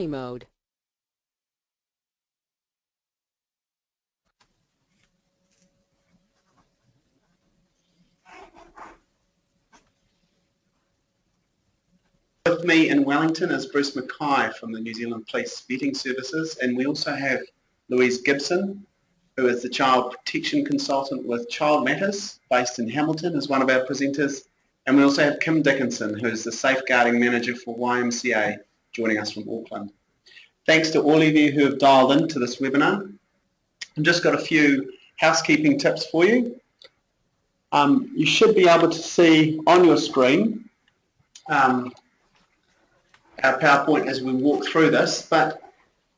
family mode. With me in Wellington is Bruce McCoy from the New Zealand Police Vetting Services, and we also have Louise Gibson, who is the Child Protection Consultant with Child Matters, based in Hamilton, as one of our presenters. And we also have Kim Dickinson, who's the Safeguarding Manager for YMCA, joining us from Auckland. Thanks to all of you who have dialed into this webinar. I've just got a few housekeeping tips for you. You should be able to see on your screen our PowerPoint as we walk through this, but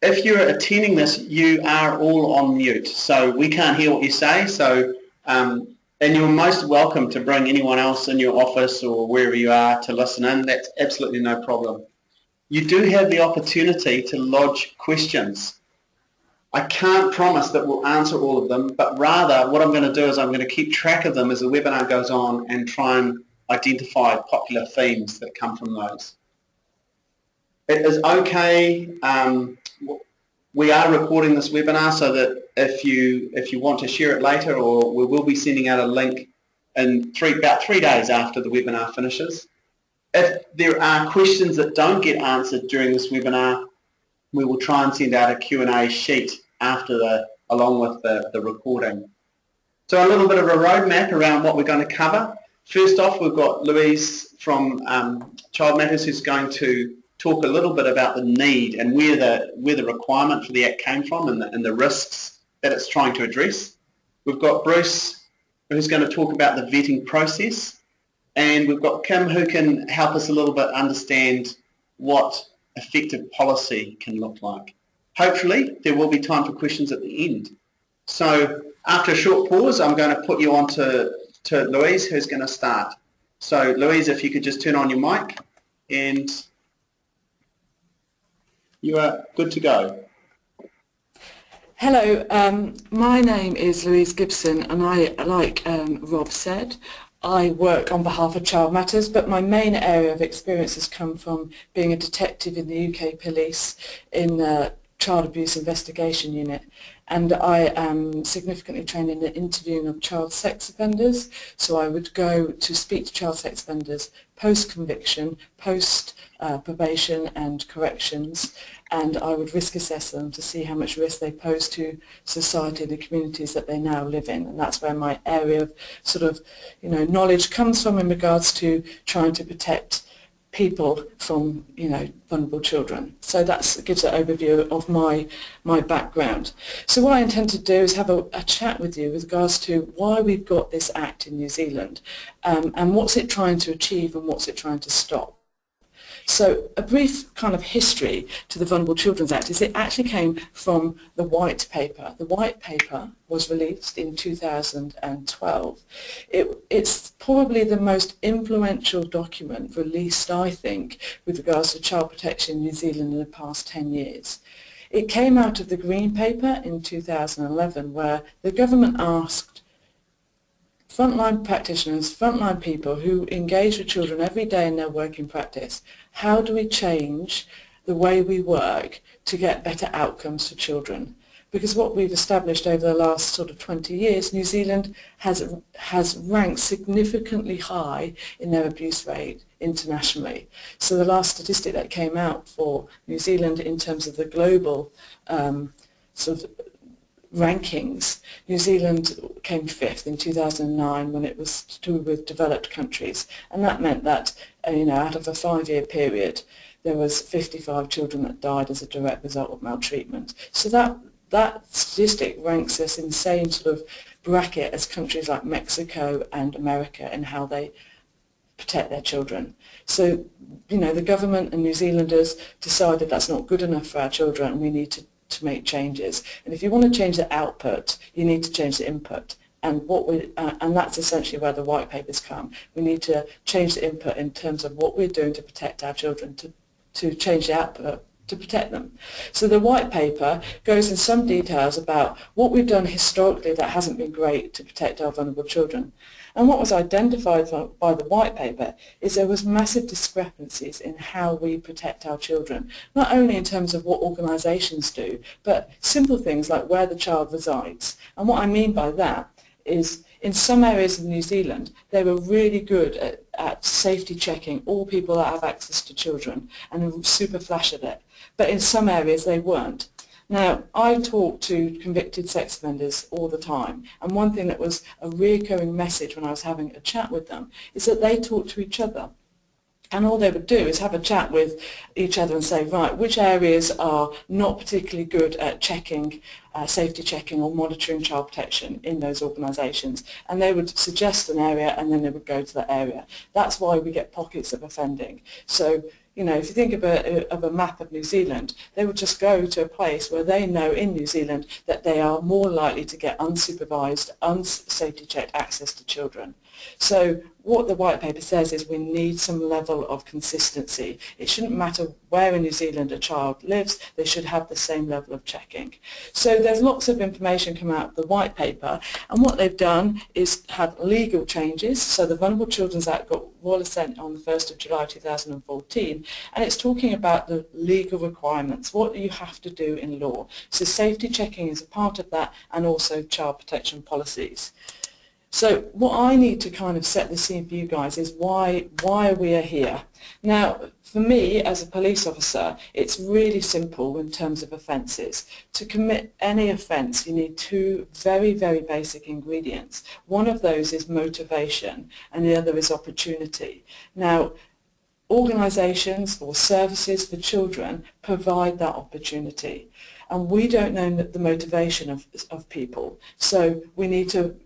if you're attending this, you are all on mute, so we can't hear what you say. So, and you're most welcome to bring anyone else in your office or wherever you are to listen in. That's absolutely no problem. You do have the opportunity to lodge questions. I can't promise that we'll answer all of them, but rather what I'm going to do is I'm going to keep track of them as the webinar goes on and try and identify popular themes that come from those. It is okay. We are recording this webinar so that if you want to share it later, or we will be sending out a link in about 3 days after the webinar finishes. If there are questions that don't get answered during this webinar, we will try and send out a Q&A sheet along with the recording. So a little bit of a roadmap around what we're going to cover. First off, we've got Louise from Child Matters, who's going to talk a little bit about the need and where the requirement for the Act came from and the risks that it's trying to address. We've got Bruce, who's going to talk about the vetting process, and we've got Kim, who can help us a little bit understand what effective policy can look like. Hopefully there will be time for questions at the end. So after a short pause, I'm going to put you on to Louise, who's going to start. So Louise, if you could just turn on your mic, and you are good to go. Hello, my name is Louise Gibson, and I, like Rob said, I work on behalf of Child Matters, but my main area of experience has come from being a detective in the UK Police in the Child Abuse Investigation Unit, and I am significantly trained in the interviewing of child sex offenders. So I would go to speak to child sex offenders post-conviction, post-probation and corrections, and I would risk assess them to see how much risk they pose to society and the communities that they now live in. And that's where my area of sort of, knowledge comes from in regards to trying to protect people from, vulnerable children. So that gives an overview of my background. So what I intend to do is have a chat with you with regards to why we've got this Act in New Zealand, and what's it trying to achieve and what's it trying to stop. So a brief kind of history to the Vulnerable Children's Act is it actually came from the White Paper. The White Paper was released in 2012. It's probably the most influential document released, I think, with regards to child protection in New Zealand in the past 10 years. It came out of the Green Paper in 2011, where the government asked frontline practitioners, frontline people who engage with children every day in their working practice, how do we change the way we work to get better outcomes for children? Because what we've established over the last sort of 20 years, New Zealand has ranked significantly high in their abuse rate internationally. So the last statistic that came out for New Zealand in terms of the global sort of rankings, New Zealand came 5th in 2009 when it was to do with developed countries, and that meant that out of a 5-year period there was 55 children that died as a direct result of maltreatment. So that statistic ranks us in the same sort of bracket as countries like Mexico and America in how they protect their children. So the government and New Zealanders decided that's not good enough for our children and we need to make changes. And if you want to change the output, you need to change the input. And and that's essentially where the white papers come. We need to change the input in terms of what we're doing to protect our children, to change the output to protect them. So the white paper goes in some details about what we've done historically that hasn't been great to protect our vulnerable children. And what was identified by the white paper is there was massive discrepancies in how we protect our children, not only in terms of what organisations do, but simple things like where the child resides. And what I mean by that is in some areas of New Zealand, they were really good at safety checking all people that have access to children and are super flash at it. But in some areas they weren't. Now, I talk to convicted sex offenders all the time, and one thing that was a recurring message when I was having a chat with them is that they talk to each other. And all they would do is have a chat with each other and say, right, which areas are not particularly good at checking, safety checking or monitoring child protection in those organisations. And they would suggest an area and then they would go to that area. That's why we get pockets of offending. So, you know, if you think of a map of New Zealand, they would just go to a place where they know in New Zealand that they are more likely to get unsupervised, unsafety checked access to children. So what the white paper says is we need some level of consistency. It shouldn't matter where in New Zealand a child lives, they should have the same level of checking. So there's lots of information come out of the white paper, and what they've done is have legal changes. So the Vulnerable Children's Act got royal assent on the 1st of July 2014, and it's talking about the legal requirements, what you have to do in law. So safety checking is a part of that, and also child protection policies. So what I need to kind of set the scene for you guys is why we are here. Now, for me as a police officer, it's really simple in terms of offences. To commit any offence, you need two very, very basic ingredients. One of those is motivation, and the other is opportunity. Now, organisations or services for children provide that opportunity, and we don't know the motivation of people. So we need to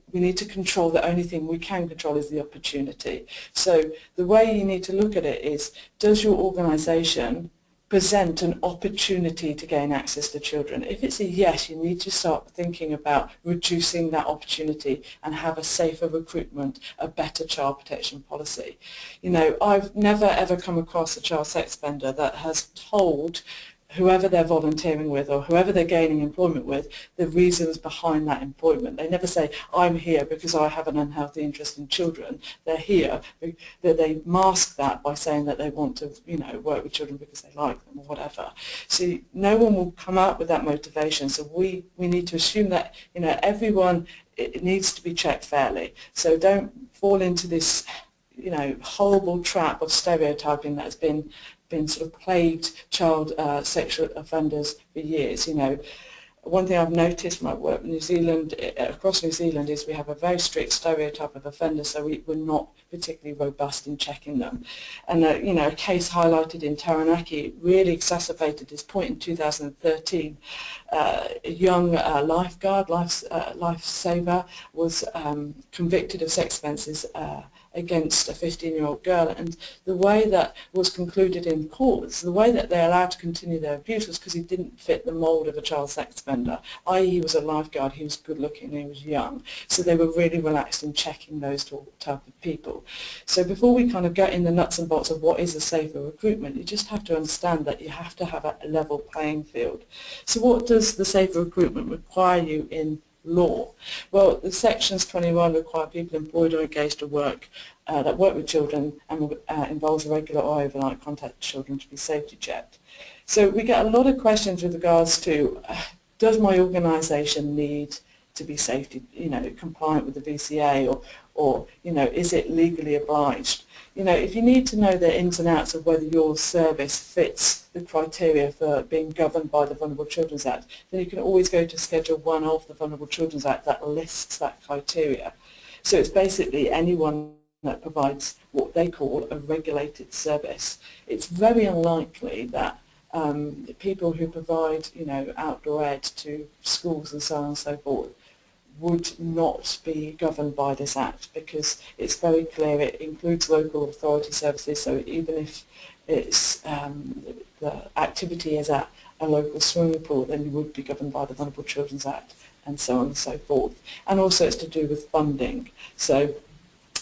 control. The only thing we can control is the opportunity. So the way you need to look at it is, does your organisation present an opportunity to gain access to children? If it's a yes, you need to start thinking about reducing that opportunity and have a safer recruitment, a better child protection policy. You know, I've never ever come across a child sex offender that has told whoever they're volunteering with or whoever they're gaining employment with the reasons behind that employment. They never say, I'm here because I have an unhealthy interest in children. They're here, that they mask that by saying that they want to, you know, work with children because they like them or whatever. So no one will come out with that motivation. So we need to assume that, you know, everyone, it needs to be checked fairly. So don't fall into this, you know, horrible trap of stereotyping that has been sort of plagued child sexual offenders for years. You know, one thing I've noticed from my work in New Zealand, across New Zealand, is we have a very strict stereotype of offenders, so we're not particularly robust in checking them. And you know, a case highlighted in Taranaki really exacerbated this point in 2013. A young lifeguard, lifesaver, was convicted of sex offences against a 15-year-old girl, and the way that was concluded in court, the way that they're allowed to continue their abuse, was because he didn't fit the mould of a child sex offender, i.e. he was a lifeguard, he was good looking, he was young, so they were really relaxed in checking those type of people. So before we kind of get in the nuts and bolts of what is a safer recruitment, you just have to understand that you have to have a level playing field. So what does the safer recruitment require you in law? Well, the sections 21 require people employed or engaged to work that work with children and involves regular or overnight contact with children to be safety checked. So we get a lot of questions with regards to, does my organisation need to be safety, you know, compliant with the VCA, or you know, is it legally obliged? You know, if you need to know the ins and outs of whether your service fits the criteria for being governed by the Vulnerable Children's Act, then you can always go to Schedule 1 of the Vulnerable Children's Act that lists that criteria. So it's basically anyone that provides what they call a regulated service. It's very unlikely that people who provide, you know, outdoor ed to schools and so on and so forth would not be governed by this Act, because it's very clear it includes local authority services. So even if it's the activity is at a local swimming pool, then you would be governed by the Vulnerable Children's Act, and so on and so forth. And also it's to do with funding. So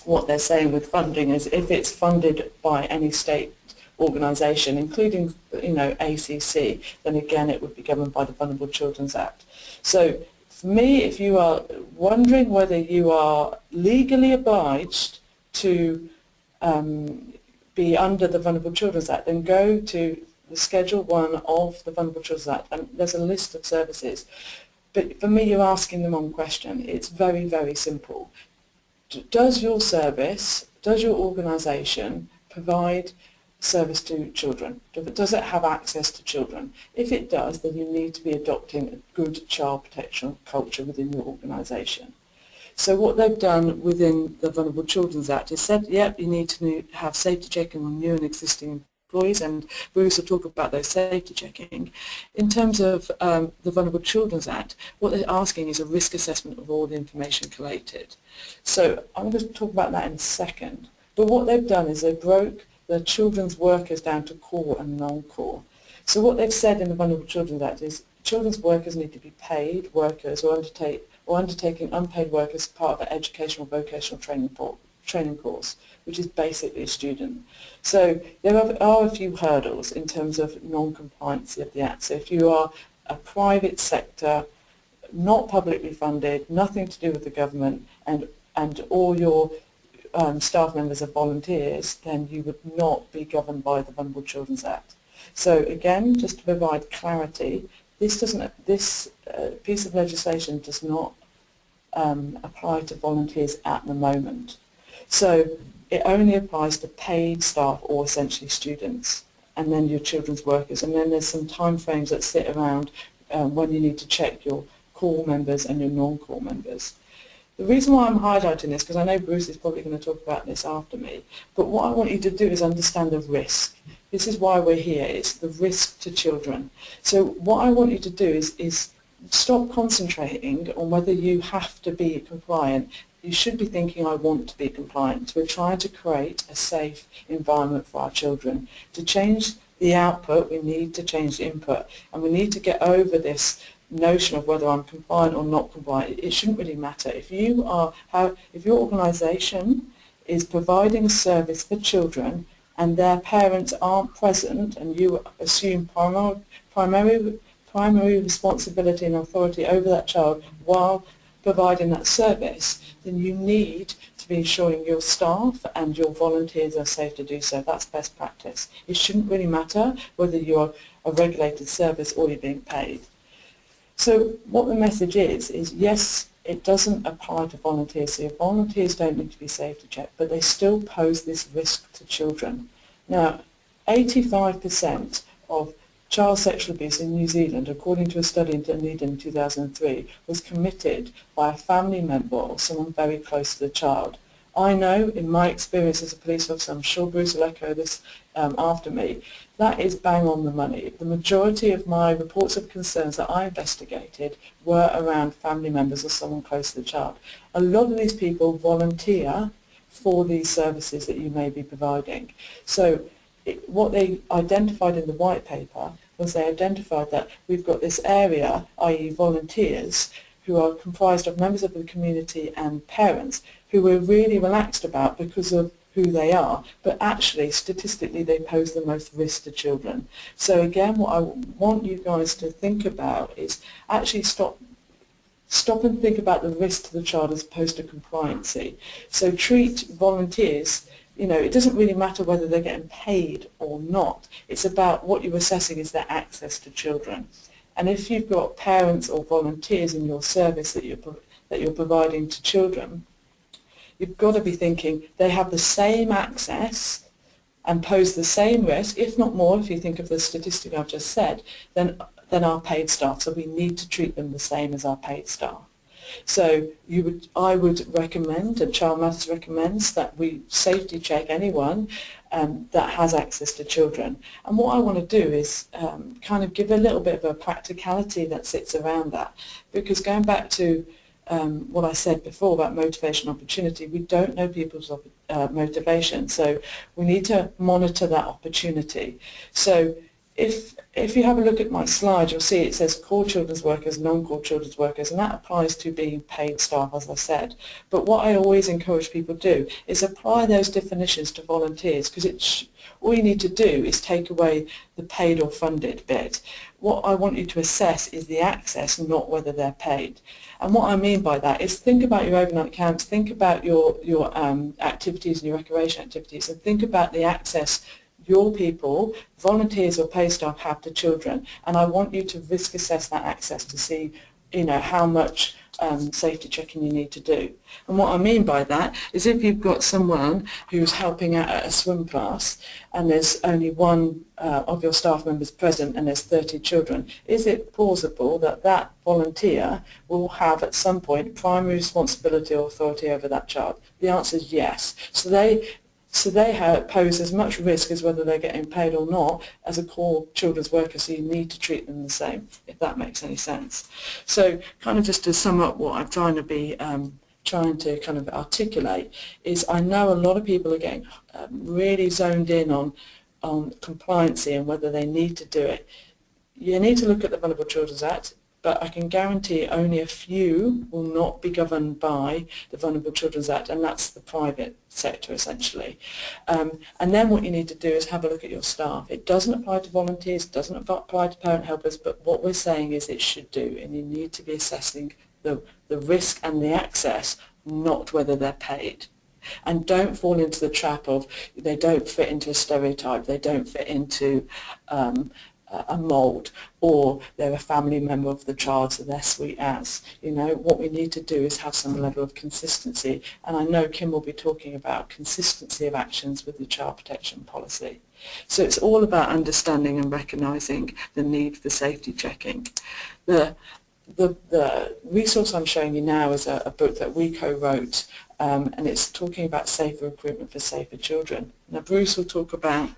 what they're saying with funding is, if it's funded by any state organisation, including, ACC, then again it would be governed by the Vulnerable Children's Act. So for me, if you are wondering whether you are legally obliged to be under the Vulnerable Children's Act, then go to the Schedule 1 of the Vulnerable Children's Act, and there's a list of services. But for me, you're asking the wrong question. It's very, very simple. Does your service, does your organisation provide service to children? Does it have access to children? If it does, then you need to be adopting a good child protection culture within your organisation. So what they've done within the Vulnerable Children's Act is said, yep, you need to have safety checking on new and existing employees, and Bruce will talk about those safety checking. In terms of the Vulnerable Children's Act, what they're asking is a risk assessment of all the information collated. So I'm going to talk about that in a second. But what they've done is they broke the children's workers down to core and non-core. So what they've said in the Vulnerable Children's Act is children's workers need to be paid workers or undertaking unpaid work as part of an educational vocational training course, which is basically a student. So there are a few hurdles in terms of non-compliance of the Act. So if you are a private sector, not publicly funded, nothing to do with the government, and all your staff members are volunteers, then you would not be governed by the Vulnerable Children's Act. So again, just to provide clarity, this piece of legislation does not apply to volunteers at the moment. So it only applies to paid staff or essentially students, and then your children's workers. And then there's some time frames that sit around when you need to check your core members and your non-core members. The reason why I'm highlighting this, because I know Bruce is probably going to talk about this after me, but what I want you to do is understand the risk. This is why we're here. It's the risk to children. So what I want you to do is stop concentrating on whether you have to be compliant. You should be thinking, I want to be compliant. We're trying to create a safe environment for our children. To change the output, we need to change the input, and we need to get over this notion of whether I'm compliant or not compliant. It shouldn't really matter. If your organisation is providing a service for children and their parents aren't present, and you assume primary responsibility and authority over that child while providing that service, then you need to be ensuring your staff and your volunteers are safe to do so. That's best practice. It shouldn't really matter whether you're a regulated service or you're being paid. So what the message is yes, it doesn't apply to volunteers. So volunteers don't need to be safety checked, but they still pose this risk to children. Now, 85% of child sexual abuse in New Zealand, according to a study done in 2003, was committed by a family member or someone very close to the child. I know, in my experience as a police officer, I'm sure Bruce will echo this after me, that is bang on the money. The majority of my reports of concerns that I investigated were around family members or someone close to the child. A lot of these people volunteer for these services that you may be providing. So what they identified in the white paper was they identified that we've got this area, i.e. volunteers, who are comprised of members of the community and parents who we're really relaxed about because of who they are, but actually statistically they pose the most risk to children. So again, what I want you guys to think about is actually stop and think about the risk to the child as opposed to compliancy. So treat volunteers, it doesn't really matter whether they're getting paid or not. It's about what you're assessing is their access to children. And if you've got parents or volunteers in your service that you're providing to children, you've got to be thinking they have the same access and pose the same risk, if not more, if you think of the statistic I've just said, than our paid staff. So we need to treat them the same as our paid staff. So I would recommend, and Child Matters recommends, that we safety check anyone that has access to children. And what I want to do is kind of give a little bit of a practicality that sits around that, because going back to what I said before about motivation opportunity, we don't know people's motivation, so we need to monitor that opportunity. So if you have a look at my slide, you'll see it says core children's workers, non-core children's workers, and that applies to being paid staff, as I said. But what I always encourage people to do is apply those definitions to volunteers, because all you need to do is take away the paid or funded bit. What I want you to assess is the access, not whether they're paid. And what I mean by that is think about your overnight camps, think about your activities and your recreation activities, and think about the access your people, volunteers or paid staff, have to children. And I want you to risk assess that access to see, how much safety checking you need to do. And what I mean by that is if you've got someone who's helping out at a swim class and there's only one of your staff members present and there's 30 children, is it plausible that that volunteer will have at some point primary responsibility or authority over that child? The answer is yes. So they pose as much risk as whether they're getting paid or not as a core children's worker, so you need to treat them the same, if that makes any sense. So kind of just to sum up what I'm trying to kind of articulate is I know a lot of people are getting really zoned in on compliancy and whether they need to do it. You need to look at the Vulnerable Children's Act, but I can guarantee only a few will not be governed by the Vulnerable Children's Act, and that's the private sector essentially. And then what you need to do is have a look at your staff. It doesn't apply to volunteers, it doesn't apply to parent helpers, but what we're saying is it should do, and you need to be assessing the risk and the access, not whether they're paid. And don't fall into the trap of they don't fit into a stereotype, they don't fit into a mould, or they're a family member of the child, so they're sweet as. What we need to do is have some level of consistency, and I know Kim will be talking about consistency of actions with the child protection policy. So it's all about understanding and recognising the need for safety checking. The resource I'm showing you now is a book that we co-wrote, and it's talking about safer recruitment for safer children. Now Bruce will talk about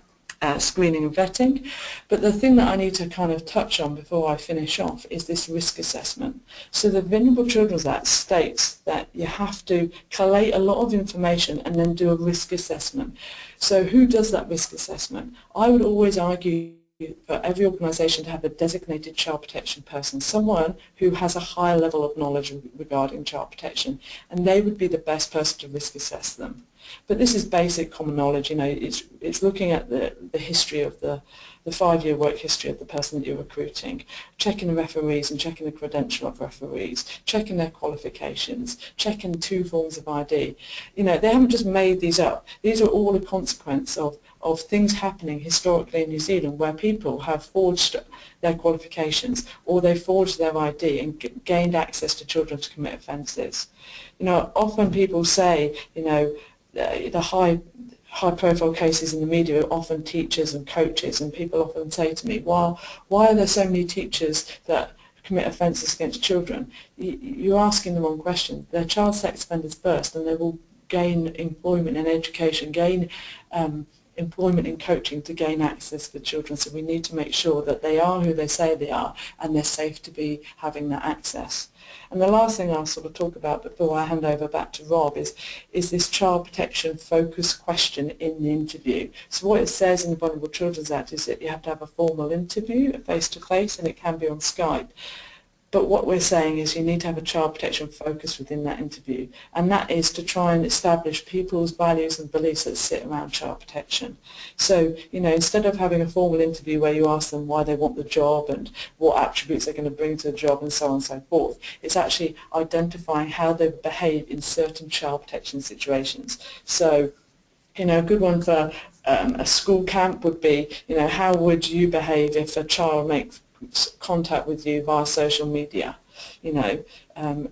screening and vetting, but the thing that I need to kind of touch on before I finish off is this risk assessment. So the Vulnerable Children's Act states that you have to collate a lot of information and then do a risk assessment. So who does that risk assessment? I would always argue for every organisation to have a designated child protection person, someone who has a higher level of knowledge regarding child protection, and they would be the best person to risk assess them. But this is basic common knowledge. It's looking at the history of the 5-year work history of the person that you're recruiting, checking the referees and checking the credential of referees, checking their qualifications, checking 2 forms of ID. They haven't just made these up. These are all a consequence of things happening historically in New Zealand where people have forged their qualifications or they forged their ID and gained access to children to commit offences. Often people say, the high-profile cases in the media are often teachers and coaches, and people often say to me, why are there so many teachers that commit offences against children? You're asking the wrong question. They're child sex offenders first, and they will gain employment and education, gain employment in coaching to gain access for children. So we need to make sure that they are who they say they are and they're safe to be having that access. And the last thing I'll sort of talk about before I hand over back to Rob is this child protection focus question in the interview. So what it says in the Vulnerable Children's Act is that you have to have a formal interview, a face-to-face, and it can be on Skype. But what we're saying is you need to have a child protection focus within that interview, and that is to try and establish people's values and beliefs that sit around child protection. So, instead of having a formal interview where you ask them why they want the job and what attributes they're going to bring to the job and so on and so forth, it's actually identifying how they behave in certain child protection situations. So, a good one for a school camp would be, how would you behave if a child makes contact with you via social media,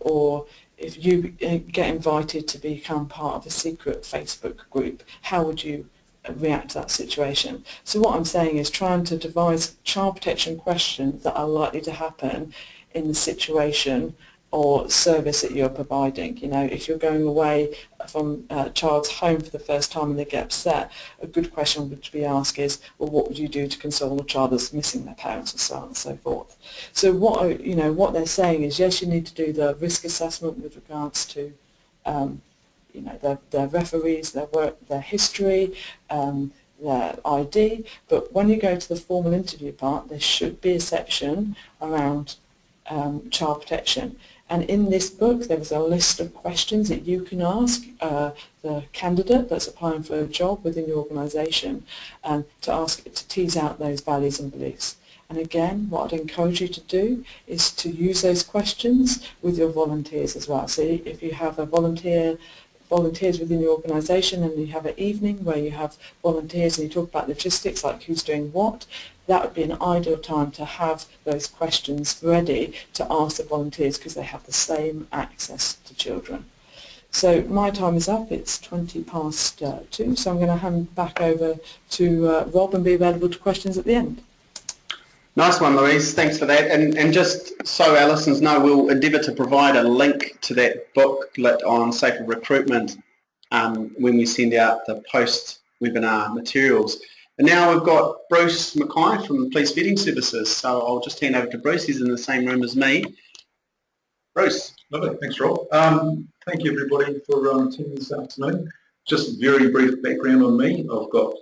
or if you get invited to become part of a secret Facebook group, how would you react to that situation? So what I'm saying is trying to devise child protection questions that are likely to happen in the situation or service that you're providing. If you're going away from a child's home for the first time and they get upset, a good question would be asked is, well, what would you do to console a child that's missing their parents, and so on and so forth. So what they're saying is, yes, you need to do the risk assessment with regards to their referees, their work, their history, their ID, but when you go to the formal interview part, there should be a section around child protection. And in this book, there is a list of questions that you can ask the candidate that's applying for a job within your organisation to tease out those values and beliefs. And again, what I'd encourage you to do is to use those questions with your volunteers as well. So if you have a volunteers within your organisation and you have an evening where you have volunteers and you talk about logistics, like who's doing what, that would be an ideal time to have those questions ready to ask the volunteers because they have the same access to children. So my time is up, it's 2:20, so I'm going to hand back over to Rob and be available to questions at the end. Nice one, Louise. Thanks for that. And just so our listeners know, we'll endeavour to provide a link to that booklet on safer recruitment when we send out the post-webinar materials. And now we've got Bruce McCoy from Police Vetting Services. So I'll just hand over to Bruce. He's in the same room as me. Bruce. Lovely. Thanks, Rob. Thank you, everybody, for attending this afternoon. Just a very brief background on me. I've got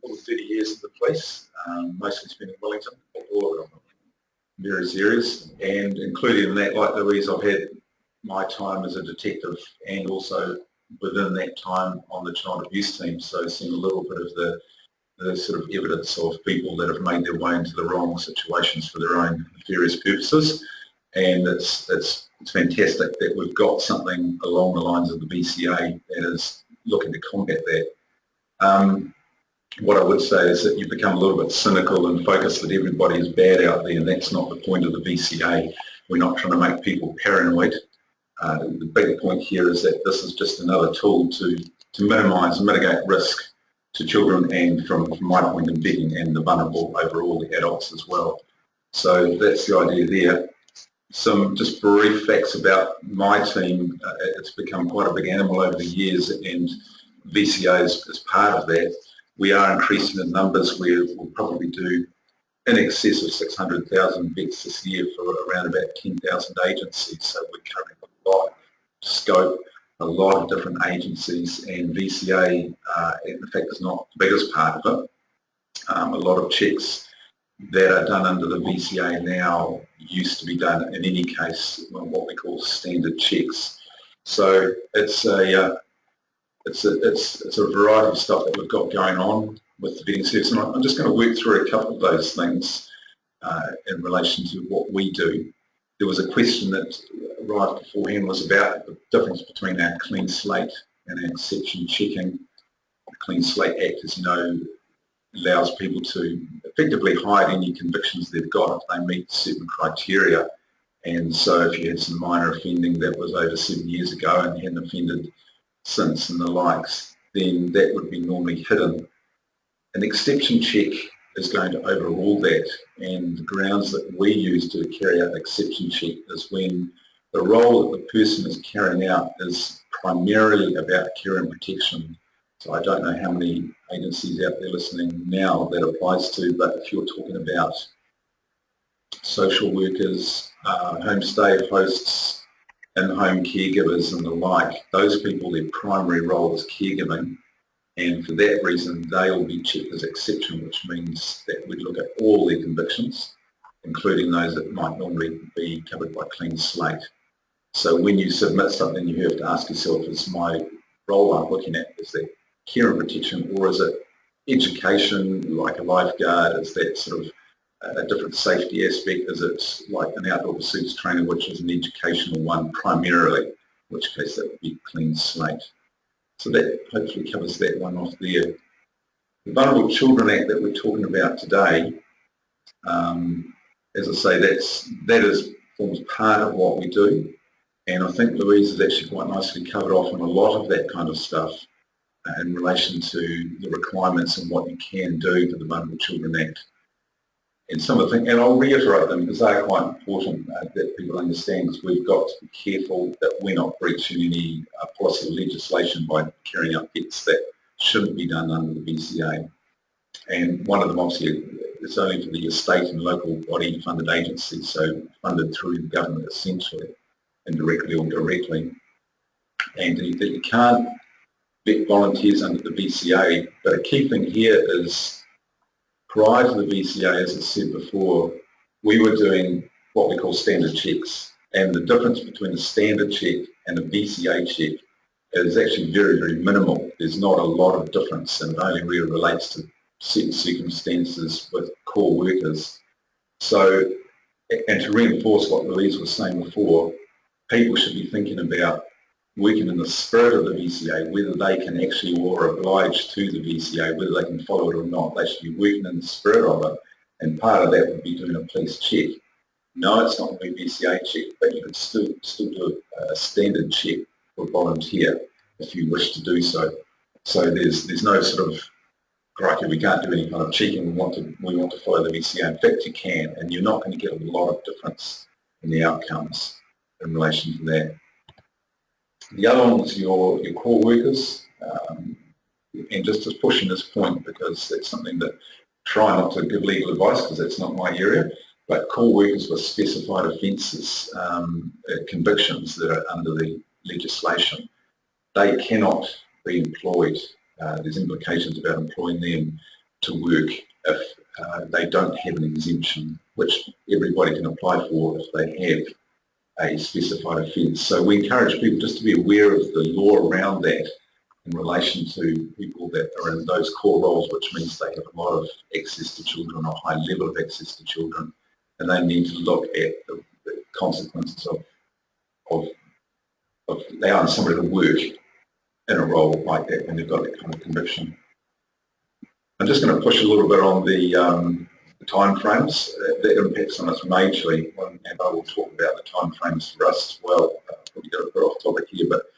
over 30 years in the police, mostly spent in Wellington, all of them, various areas, and including in that, like Louise, I've had my time as a detective and also within that time on the child abuse team, so seen a little bit of the sort of evidence of people that have made their way into the wrong situations for their own nefarious purposes, and it's fantastic that we've got something along the lines of the BCA that is looking to combat that. What I would say is that you become a little bit cynical and focus that everybody is bad out there, and that's not the point of the BCA. We're not trying to make people paranoid. The big point here is that this is just another tool to minimise and mitigate risk to children and, from my point of view, and the vulnerable overall, the adults as well. So that's the idea there. Some just brief facts about my team. It's become quite a big animal over the years, and BCA is part of that. We are increasing in numbers. We'll probably do in excess of 600,000 vets this year for around about 10,000 agencies. So we're covering a lot of scope, a lot of different agencies, and VCA, in fact, is not the biggest part of it. A lot of checks that are done under the VCA now used to be done in any case, what we call standard checks. So it's a variety of stuff that we've got going on with the vetting service, and I'm just going to work through a couple of those things in relation to what we do. There was a question that arrived beforehand was about the difference between our clean slate and our exception checking. The Clean Slate Act, as you know, allows people to effectively hide any convictions they've got if they meet certain criteria. And so if you had some minor offending that was over 7 years ago and you hadn't offended since and the likes, then that would be normally hidden. An exception check is going to overrule that, and the grounds that we use to carry out an exception check is when the role that the person is carrying out is primarily about care and protection. So I don't know how many agencies out there listening now that applies to, but if you're talking about social workers, homestay hosts, in-home caregivers and the like, those people, their primary role is caregiving, and for that reason they will be checked as exception, which means that we look at all their convictions, including those that might normally be covered by clean slate. So when you submit something, you have to ask yourself, is my role I'm looking at, is that care and protection, or is it education like a lifeguard? Is that sort of a different safety aspect? Is it like an outdoor pursuits trainer, which is an educational one primarily, in which case that would be clean slate. So that hopefully covers that one off there. The Vulnerable Children Act that we're talking about today, as I say, that forms part of what we do, and I think Louise has actually quite nicely covered off on a lot of that kind of stuff in relation to the requirements and what you can do for the Vulnerable Children Act. And some of the things, and I'll reiterate them because they are quite important that people understand, because we've got to be careful that we're not breaching any policy or legislation by carrying out bits that shouldn't be done under the BCA. And one of them obviously is only for the estate and local body funded agencies, so funded through the government essentially, indirectly or directly. And that you can't vet volunteers under the VCA, but a key thing here is prior to the VCA, as I said before, we were doing what we call standard checks, and the difference between a standard check and a VCA check is actually very, very minimal. There's not a lot of difference, and it only really relates to certain circumstances with core workers. So, and to reinforce what Louise was saying before, people should be thinking about working in the spirit of the VCA, whether they can actually or are obliged to the VCA, whether they can follow it or not. They should be working in the spirit of it, and part of that would be doing a police check. No, it's not going to be a VCA check, but you could still do a standard check for a volunteer if you wish to do so. So there's no sort of, crikey, we can't do any kind of checking, we want to follow the VCA. In fact, you can, and you're not going to get a lot of difference in the outcomes in relation to that. The other one was your core workers, and just pushing this point because it's something that try not to give legal advice because that's not my area, but core workers with specified offences, convictions that are under the legislation, they cannot be employed. There's implications about employing them to work if they don't have an exemption, which everybody can apply for if they have a specified offence. So we encourage people just to be aware of the law around that in relation to people that are in those core roles, which means they have a lot of access to children, or a high level of access to children, and they need to look at the consequences of they aren't somebody to work in a role like that when they've got that kind of conviction. I'm just going to push a little bit on the time frames that impacts on us majorly, and I will talk about the time frames for us as well. Probably got a bit off topic here, but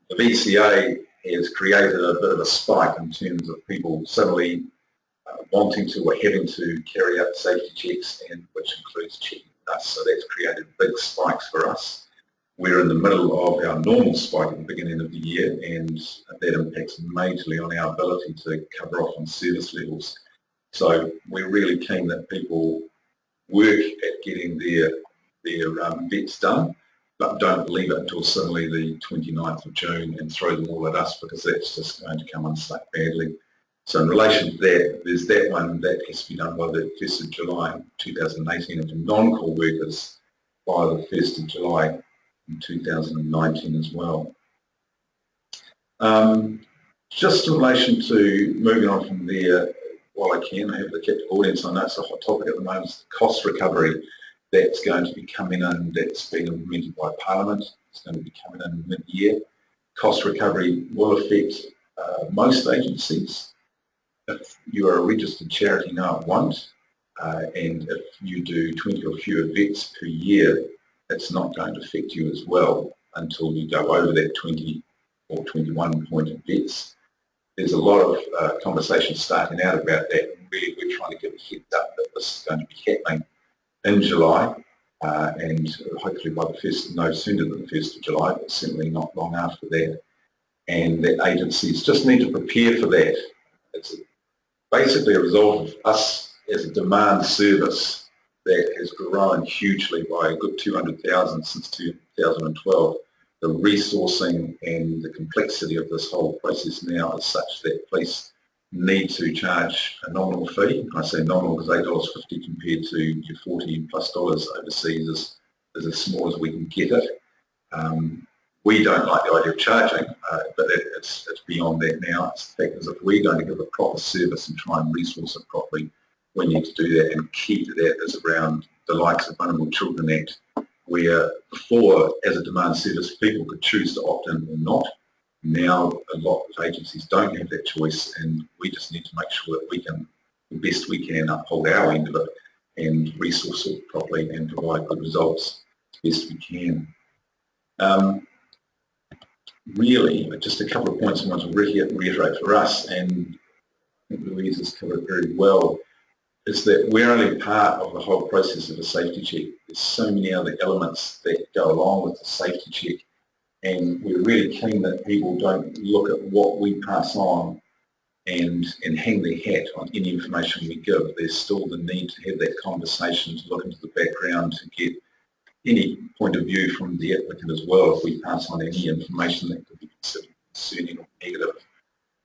the VCA has created a bit of a spike in terms of people suddenly wanting to or having to carry out safety checks, and which includes checking us. So that's created big spikes for us. We're in the middle of our normal spike at the beginning of the year, and that impacts majorly on our ability to cover off on service levels. So we're really keen that people work at getting their vets done, but don't leave it until suddenly the 29th of June and throw them all at us, because that's just going to come unstuck badly. So in relation to that, there's that one that has to be done by the 1st of July 2018, and for non-core workers by the 1st of July in 2019 as well. Just in relation to moving on from there, while I can, I have the captive audience. I know it's a hot topic at the moment. It's the cost recovery that's going to be coming in, that's been implemented by Parliament. It's going to be coming in mid-year. Cost recovery will affect most agencies. If you are a registered charity now, it won't. And if you do 20 or fewer vets per year, it's not going to affect you as well until you go over that 20 or 21 point of vets. There's a lot of conversation starting out about that, and really we're trying to give a heads up that this is going to be happening in July, and hopefully by the 1st, no sooner than the 1st of July, but certainly not long after that. And that agencies just need to prepare for that. It's basically a result of us as a demand service that has grown hugely by a good 200,000 since 2012. The resourcing and the complexity of this whole process now is such that police need to charge a nominal fee. I say nominal because $8.50 compared to your $40+ overseas is as small as we can get it. We don't like the idea of charging, but it's beyond that now. It's the fact is, if we're going to give a proper service and try and resource it properly, we need to do that, and key to that is around the likes of Vulnerable Children Act, where before, as a demand service, people could choose to opt in or not. Now a lot of agencies don't have that choice, and we just need to make sure that we can, the best we can, uphold our end of it and resource it properly and provide good results as best we can. Really, just a couple of points I want to reiterate for us, and I think Louise has covered very well, is that we're only part of the whole process of a safety check. There's so many other elements that go along with the safety check, and we're really keen that people don't look at what we pass on and hang their hat on any information we give. There's still the need to have that conversation, to look into the background, to get any point of view from the applicant as well if we pass on any information that could be considered concerning or negative.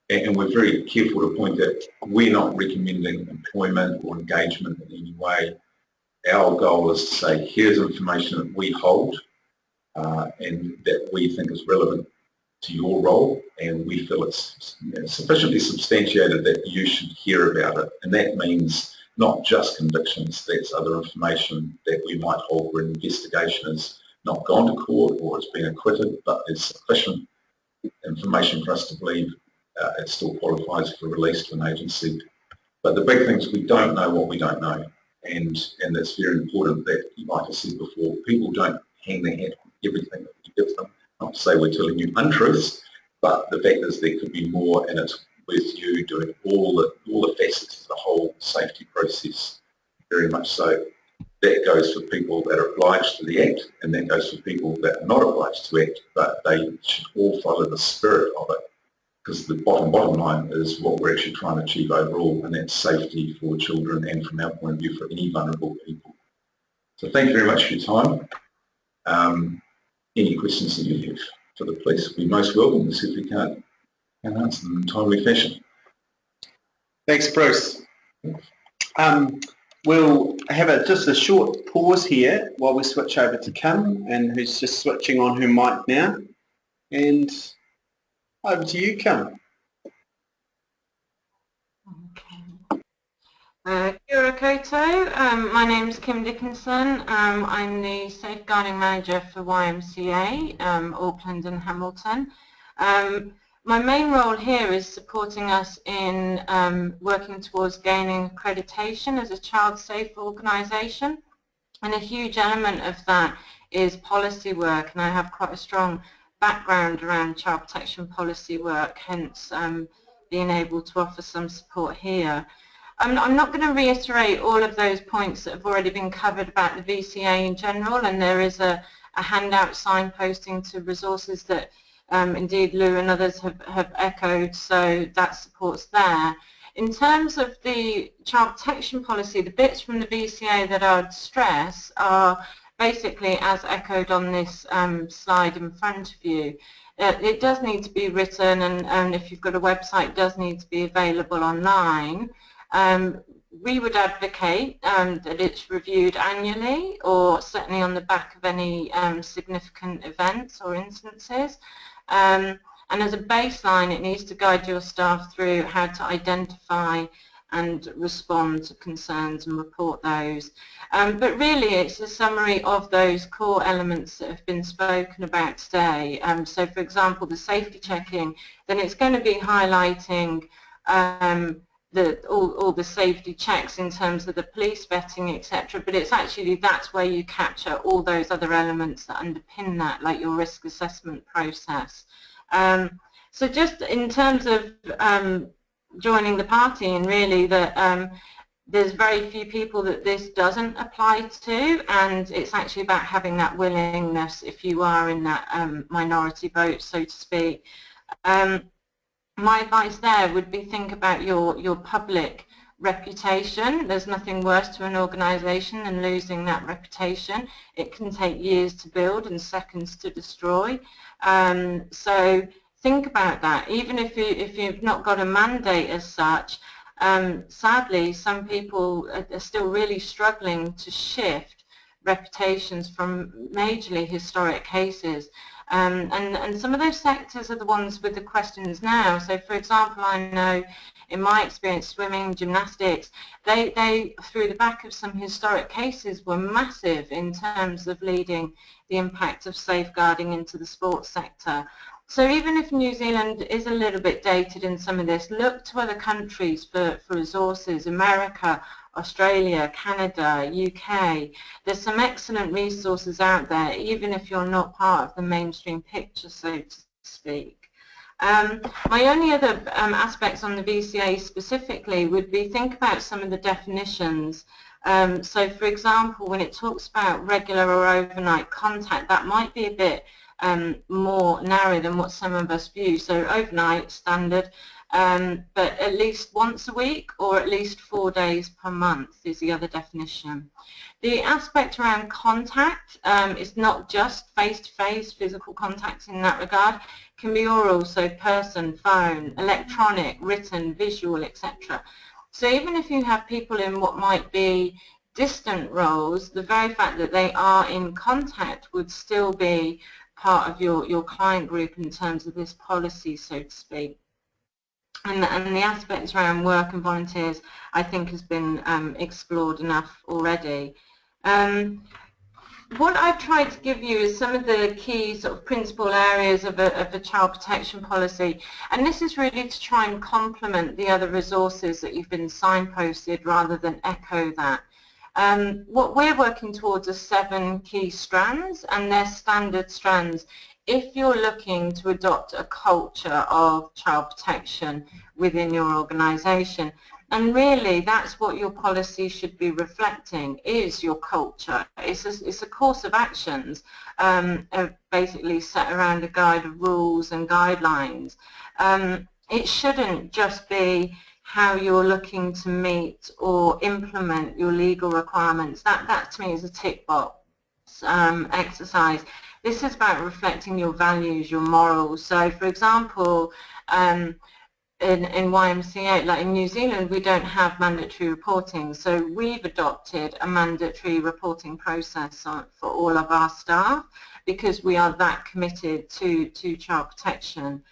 And we're very careful to point that we're not recommending employment or engagement in any way. Our goal is to say, here's information that we hold and that we think is relevant to your role, and we feel it's sufficiently substantiated that you should hear about it. And that means not just convictions, that's other information that we might hold where an investigation has not gone to court or has been acquitted, but there's sufficient information for us to believe it still qualifies for release to an agency. But the big thing is we don't know what we don't know, and it's very important that, like I said before, people don't hang their hat on everything that we give them. Not to say we're telling you untruths, but the fact is there could be more, and it's with you doing all the facets of the whole safety process, very much so. That goes for people that are obliged to the act, and that goes for people that are not obliged to act, but they should all follow the spirit of it, because the bottom line is what we're actually trying to achieve overall, and that's safety for children and, from our point of view, for any vulnerable people. So thank you very much for your time. Any questions that you have for the police, we're most welcome. We'll see if we can answer them in a timely fashion. Thanks, Bruce. We'll have just a short pause here while we switch over to Kim, and who's just switching on her mic now. And over to you, Kim. Kia ora koutou. My name is Kim Dickinson. I'm the Safeguarding Manager for YMCA, Auckland and Hamilton. My main role here is supporting us in working towards gaining accreditation as a child safe organisation, and a huge element of that is policy work, and I have quite a strong background around child protection policy work, hence being able to offer some support here. I'm not going to reiterate all of those points that have already been covered about the VCA in general, and there is a handout signposting to resources that indeed Lou and others have echoed, so that support's there. In terms of the child protection policy, the bits from the VCA that I would stress are basically as echoed on this slide in front of you. It does need to be written, and if you've got a website, it does need to be available online. We would advocate that it's reviewed annually, or certainly on the back of any significant events or instances. And as a baseline, it needs to guide your staff through how to identify and respond to concerns and report those. But really, it's a summary of those core elements that have been spoken about today. So, for example, the safety checking, then it's going to be highlighting all the safety checks in terms of the police vetting, etc. But it's actually, that's where you capture all those other elements that underpin that, like your risk assessment process. So just in terms of joining the party, and really that there's very few people that this doesn't apply to, and it's actually about having that willingness if you are in that minority boat, so to speak. My advice there would be think about your public reputation. There's nothing worse to an organisation than losing that reputation. It can take years to build and seconds to destroy. So think about that. Even if you've not got a mandate as such, sadly some people are still really struggling to shift reputations from majorly historic cases. And some of those sectors are the ones with the questions now. So, for example, I know in my experience, swimming, gymnastics, they through the back of some historic cases were massive in terms of leading the impact of safeguarding into the sports sector. So even if New Zealand is a little bit dated in some of this, look to other countries for resources. America, Australia, Canada, UK. There's some excellent resources out there, even if you're not part of the mainstream picture, so to speak. My only other aspects on the VCA specifically would be think about some of the definitions. So for example, when it talks about regular or overnight contact, that might be a bit more narrow than what some of us view. So overnight, standard, but at least once a week or at least 4 days per month is the other definition. The aspect around contact is not just face-to-face physical contact in that regard, can be oral, so person, phone, electronic, written, visual, etc. So even if you have people in what might be distant roles, the very fact that they are in contact would still be part of your client group in terms of this policy, so to speak. And the aspects around work and volunteers, I think, has been explored enough already. What I've tried to give you is some of the key sort of principal areas of a child protection policy, and this is really to try and complement the other resources that you've been signposted rather than echo that. What we're working towards are 7 key strands, and they're standard strands if you're looking to adopt a culture of child protection within your organisation. And really, that's what your policy should be reflecting, is your culture. It's a course of actions basically set around a guide of rules and guidelines. It shouldn't just be how you're looking to meet or implement your legal requirements. That to me is a tick box exercise. This is about reflecting your values, your morals. So, for example, in YMCA, like in New Zealand, we don't have mandatory reporting, so we've adopted a mandatory reporting process for all of our staff because we are that committed to child protection.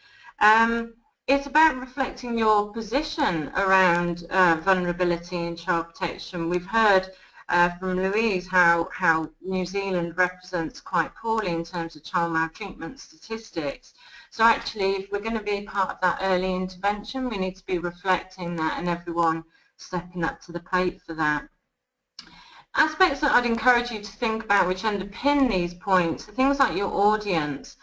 It's about reflecting your position around vulnerability in child protection. We've heard from Louise how New Zealand represents quite poorly in terms of child maltreatment statistics. So actually, if we're going to be part of that early intervention, we need to be reflecting that and everyone stepping up to the plate for that. Aspects that I'd encourage you to think about which underpin these points are things like your audience.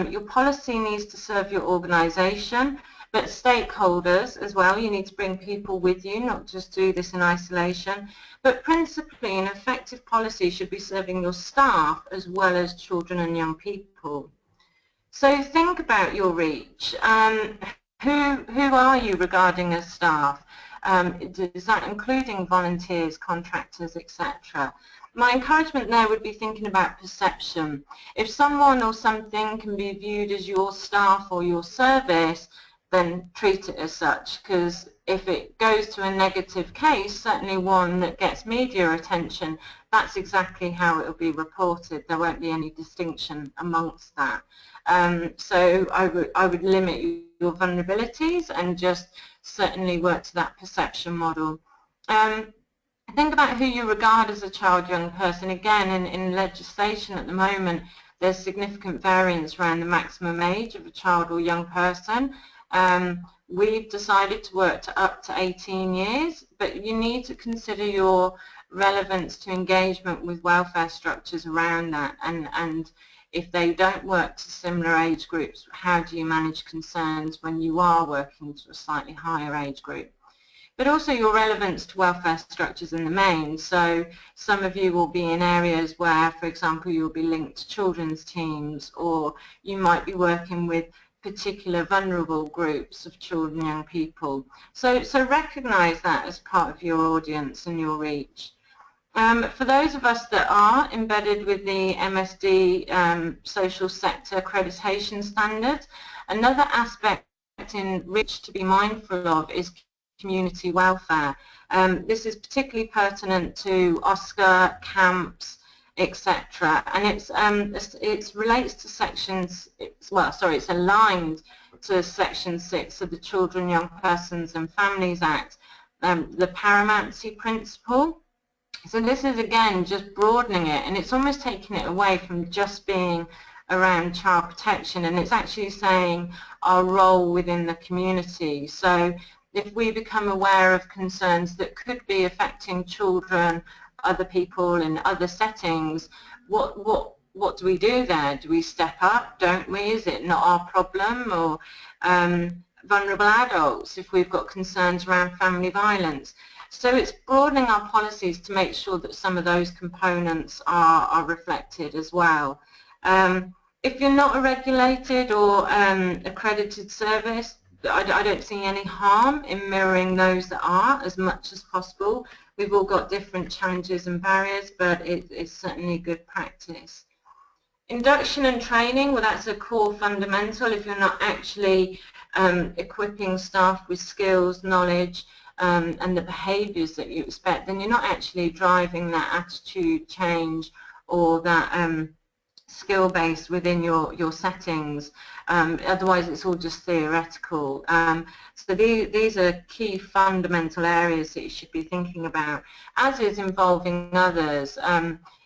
Your policy needs to serve your organisation, but stakeholders as well. You need to bring people with you, not just do this in isolation. But principally, an effective policy should be serving your staff as well as children and young people. So think about your reach. Who are you regarding as staff? Is that including volunteers, contractors, etc.? My encouragement there would be thinking about perception. If someone or something can be viewed as your staff or your service, then treat it as such, because if it goes to a negative case, certainly one that gets media attention, that's exactly how it will be reported. There won't be any distinction amongst that. So I would limit your vulnerabilities and just certainly work to that perception model. Think about who you regard as a child, young person. Again, in legislation at the moment, there's significant variance around the maximum age of a child or young person. We've decided to work to up to 18 years, but you need to consider your relevance to engagement with welfare structures around that, and if they don't work to similar age groups, how do you manage concerns when you are working to a slightly higher age group? But also your relevance to welfare structures in the main. So some of you will be in areas where, for example, you'll be linked to children's teams, or you might be working with particular vulnerable groups of children and young people. So recognise that as part of your audience and your reach. For those of us that are embedded with the MSD social sector accreditation standards, another aspect in reach to be mindful of is community welfare. This is particularly pertinent to OSCR, camps, etc. And it relates to sections, it's aligned to Section 6 of the Children, Young Persons and Families Act, the paramountcy principle. So this is again just broadening it, and it's almost taking it away from just being around child protection, and it's actually saying our role within the community. So if we become aware of concerns that could be affecting children, other people in other settings, what do we do there? Do we step up? Don't we? Is it not our problem? Or vulnerable adults if we've got concerns around family violence. So it's broadening our policies to make sure that some of those components are reflected as well. If you're not a regulated or accredited service, I don't see any harm in mirroring those that are as much as possible We've all got different challenges and barriers, but it's certainly good practice. Induction and training, well, that's a core fundamental. If you're not actually equipping staff with skills, knowledge, and the behaviours that you expect, then you're not actually driving that attitude change or that skill base within your settings. Otherwise, it's all just theoretical. So these are key fundamental areas that you should be thinking about, as is involving others.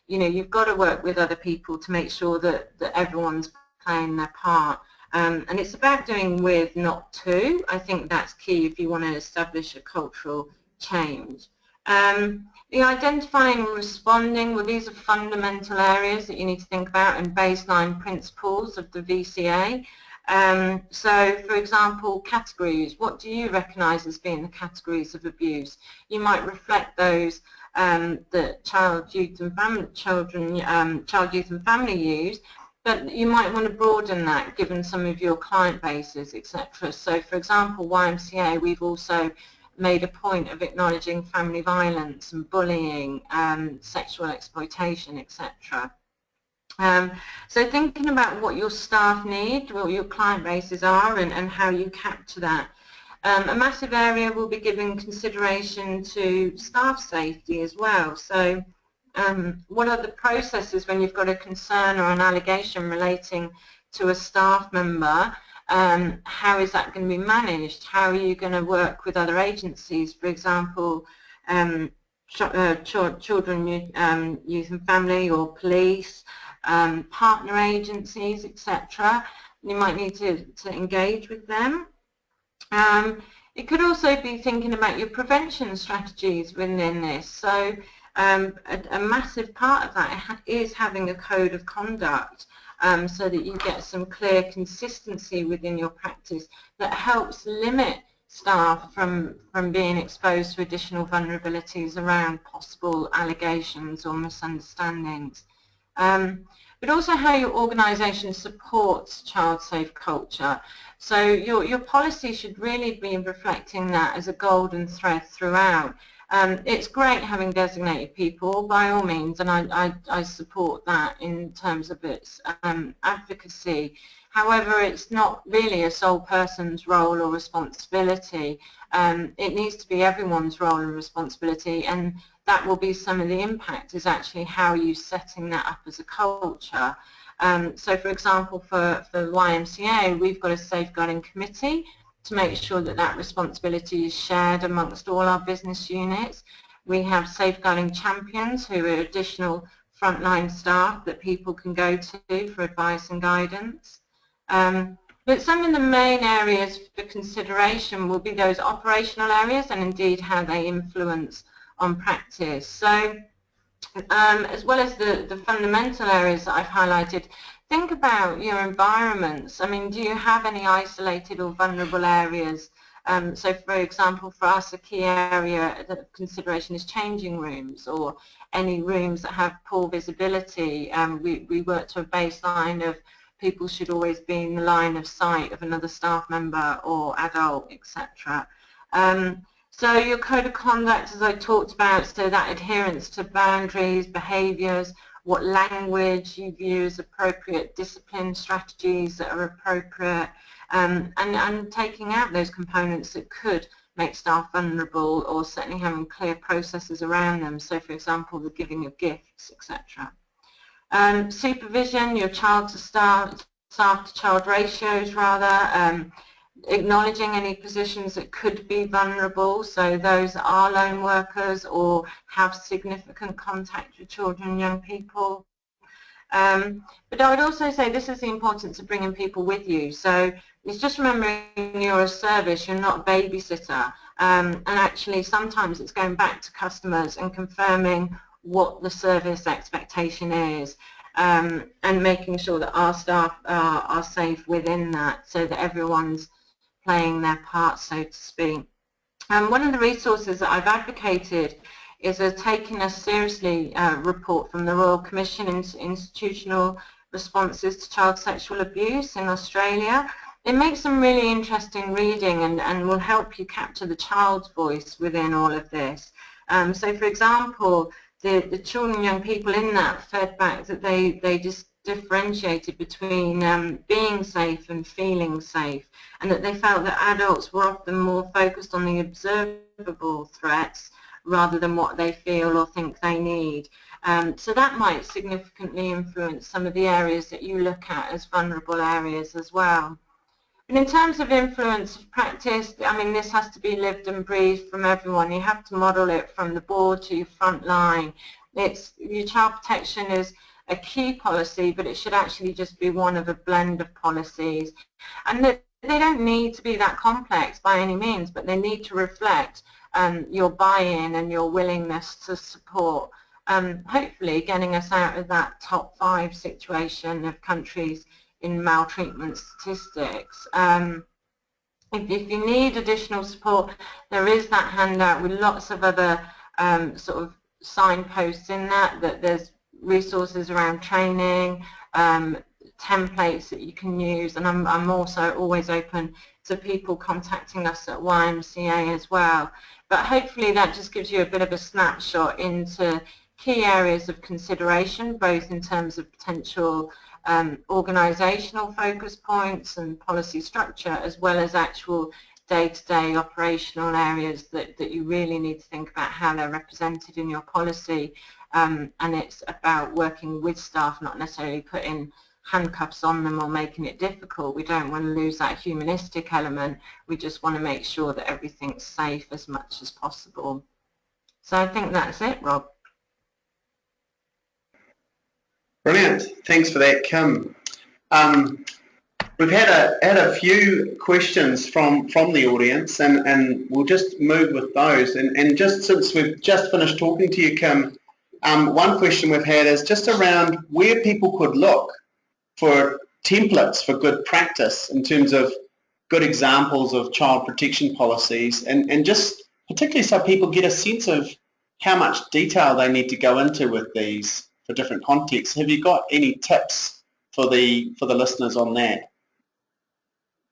You know, you've got to work with other people to make sure that everyone's playing their part. And it's about doing with, not to. I think that's key if you want to establish a cultural change. The identifying and responding, well, these are fundamental areas that you need to think about and baseline principles of the VCA. So, for example, categories. What do you recognise as being the categories of abuse? You might reflect those that child, youth and family use, but you might want to broaden that given some of your client bases, etc. So, for example, YMCA, we've also made a point of acknowledging family violence and bullying, sexual exploitation, etc. So thinking about what your staff need, what your client bases are, and how you capture that. A massive area will be giving consideration to staff safety as well. So what are the processes when you've got a concern or an allegation relating to a staff member? How is that going to be managed? How are you going to work with other agencies, for example, children, youth and family, or police, partner agencies, etc. You might need to engage with them. It could also be thinking about your prevention strategies within this. So a massive part of that is having a code of conduct, so that you get some clear consistency within your practice that helps limit staff from being exposed to additional vulnerabilities around possible allegations or misunderstandings. But also how your organisation supports child-safe culture. So your policy should really be reflecting that as a golden thread throughout. It's great having designated people, by all means, and I support that in terms of its advocacy. However, it's not really a sole person's role or responsibility. It needs to be everyone's role and responsibility, and that will be some of the impact, is actually how you're setting that up as a culture. So, for example, for YMCA, we've got a safeguarding committee to make sure that that responsibility is shared amongst all our business units. We have safeguarding champions who are additional frontline staff that people can go to for advice and guidance. But some of the main areas for consideration will be those operational areas and indeed how they influence on practice. So as well as the fundamental areas that I've highlighted, think about your environments. I mean, do you have any isolated or vulnerable areas? So, for example, for us, a key area of consideration is changing rooms, or any rooms that have poor visibility. We work to a baseline of people should always be in the line of sight of another staff member or adult, etc. So your code of conduct, as I talked about, so that adherence to boundaries, behaviours, what language you view as appropriate, discipline strategies that are appropriate, and taking out those components that could make staff vulnerable, or certainly having clear processes around them. So, for example, the giving of gifts, etc. Supervision, your child to staff to child ratios, rather, acknowledging any positions that could be vulnerable, so those that are lone workers or have significant contact with children and young people. But I would also say this is the importance of bringing people with you. So it's just remembering you're a service, you're not a babysitter, and actually sometimes it's going back to customers and confirming what the service expectation is, and making sure that our staff are safe within that, so that everyone's playing their part, so to speak. One of the resources that I've advocated is a Taking Us Seriously report from the Royal Commission into Institutional Responses to Child Sexual Abuse in Australia. It makes some really interesting reading and will help you capture the child's voice within all of this. So for example, the children and young people in that fed back that they just differentiated between being safe and feeling safe, and that they felt that adults were often more focused on the observable threats rather than what they feel or think they need. So that might significantly influence some of the areas that you look at as vulnerable areas as well. And in terms of influence of practice, I mean, this has to be lived and breathed from everyone. You have to model it from the board to your front line. Your child protection is a key policy, but it should actually just be one of a blend of policies. And they don't need to be that complex by any means, but they need to reflect your buy-in and your willingness to support, hopefully getting us out of that top 5 situation of countries in maltreatment statistics. If you need additional support, there is that handout with lots of other sort of signposts in that there's resources around training, templates that you can use, and I'm also always open to people contacting us at YMCA as well. But hopefully that just gives you a bit of a snapshot into key areas of consideration, both in terms of potential organisational focus points and policy structure, as well as actual day-to-day operational areas that you really need to think about how they're represented in your policy. And it's about working with staff, not necessarily putting handcuffs on them or making it difficult. We don't want to lose that humanistic element. We just want to make sure that everything's safe as much as possible. So I think that's it, Rob. Brilliant. Thanks for that, Kim. We've had a few questions from the audience, and we'll just move with those. And just since we've just finished talking to you, Kim, one question we've had is just around where people could look for templates for good practice in terms of good examples of child protection policies, and just particularly so people get a sense of how much detail they need to go into with these for different contexts. Have you got any tips for the listeners on that?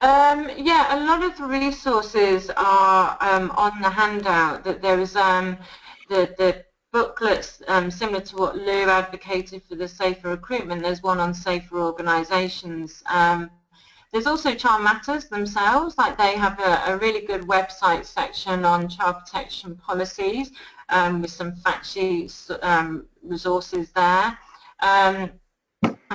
Yeah, a lot of the resources are on the handout. That there is the booklets similar to what Lou advocated for the safer recruitment. There's one on safer organisations. There's also Child Matters themselves, like they have a really good website section on child protection policies with some fact sheets, resources there. I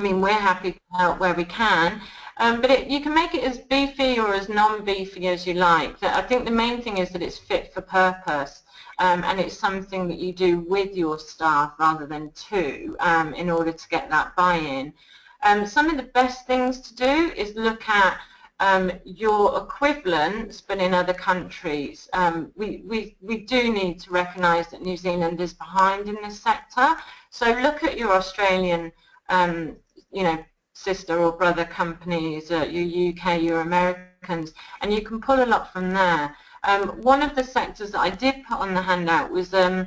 mean, we're happy to help where we can, but you can make it as beefy or as non-beefy as you like. I think the main thing is that it's fit for purpose, and it's something that you do with your staff rather than to, in order to get that buy-in. Some of the best things to do is look at your equivalents, but in other countries. We do need to recognise that New Zealand is behind in this sector. So look at your Australian, you know, sister or brother companies, your UK, your Americans, and you can pull a lot from there. One of the sectors that I did put on the handout was in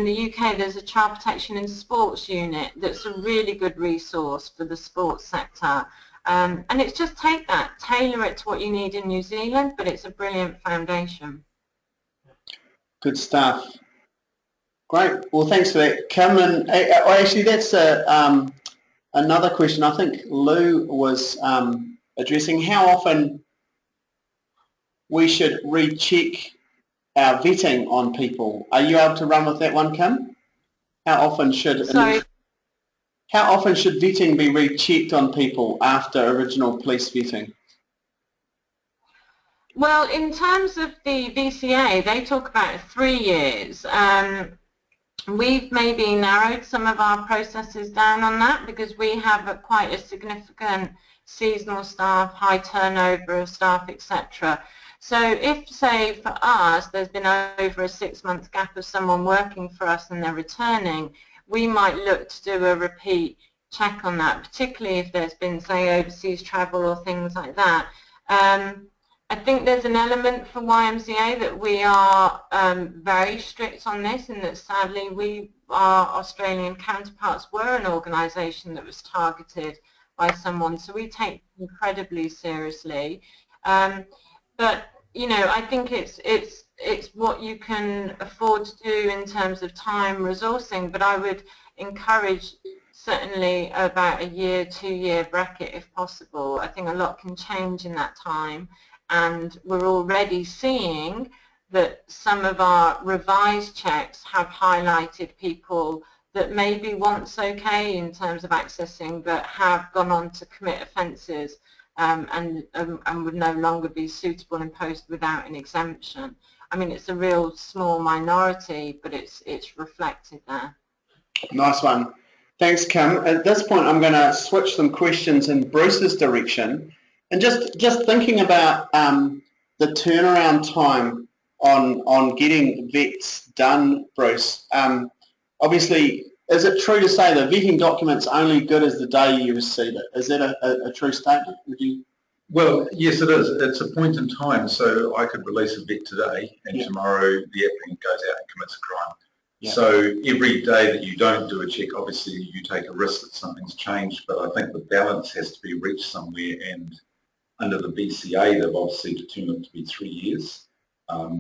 the UK, there's a child protection in sports unit that's a really good resource for the sports sector. And it's just take that, tailor it to what you need in New Zealand, but it's a brilliant foundation. Good stuff. Great. Well, thanks for that, Kim. And actually, that's another question I think Lou was addressing. How often we should recheck our vetting on people? Are you able to run with that one, Kim? How often should vetting be rechecked on people after original police vetting? Well, in terms of the VCA, they talk about 3 years. We've maybe narrowed some of our processes down on that because we have quite a significant seasonal staff, high turnover of staff, etc. So if, say, for us, there's been over a 6-month gap of someone working for us and they're returning, we might look to do a repeat check on that, particularly if there's been, say, overseas travel or things like that. I think there's an element for YMCA that we are very strict on this, and that sadly our Australian counterparts were an organisation that was targeted by someone, so we take it incredibly seriously. But you know, I think it's it's what you can afford to do in terms of time resourcing, but I would encourage certainly about a year, 2-year bracket if possible. I think a lot can change in that time, and we're already seeing that some of our revised checks have highlighted people that maybe once okay in terms of accessing, but have gone on to commit offences and would no longer be suitable imposed without an exemption. I mean, it's a real small minority, but it's reflected there. Nice one. Thanks, Kim. At this point, I'm going to switch some questions in Bruce's direction, and just thinking about the turnaround time on getting vets done, Bruce. Obviously, is it true to say the vetting document's only good as the day you receive it? Is that a true statement? Would you? Well, yes, it is. It's a point in time. So I could release a vet today, and tomorrow the applicant goes out and commits a crime. So every day that you don't do a check, obviously you take a risk that something's changed, but I think the balance has to be reached somewhere, and under the BCA they've obviously determined it to be 3 years.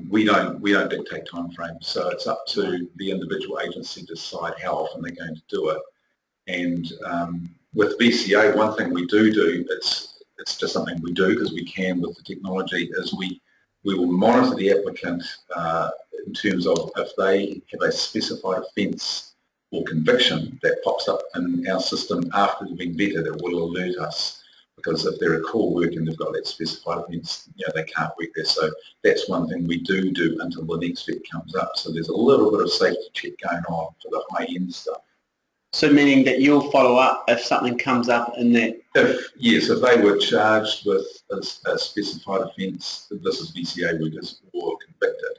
We don't dictate time frames, so it's up to the individual agency to decide how often they're going to do it. And with BCA, one thing we do, it's just something we do because we can with the technology, is we will monitor the applicant in terms of if they have a specified offence or conviction that pops up in our system after they've been vetted. It will alert us, because if they're a core work and they've got that specified offence, they can't work there. So that's one thing we do until the next vet comes up. So there's a little bit of safety check going on for the high-end stuff. So meaning that you'll follow up if something comes up in that? Yes, if they were charged with a specified offence, this is BCA workers, or convicted,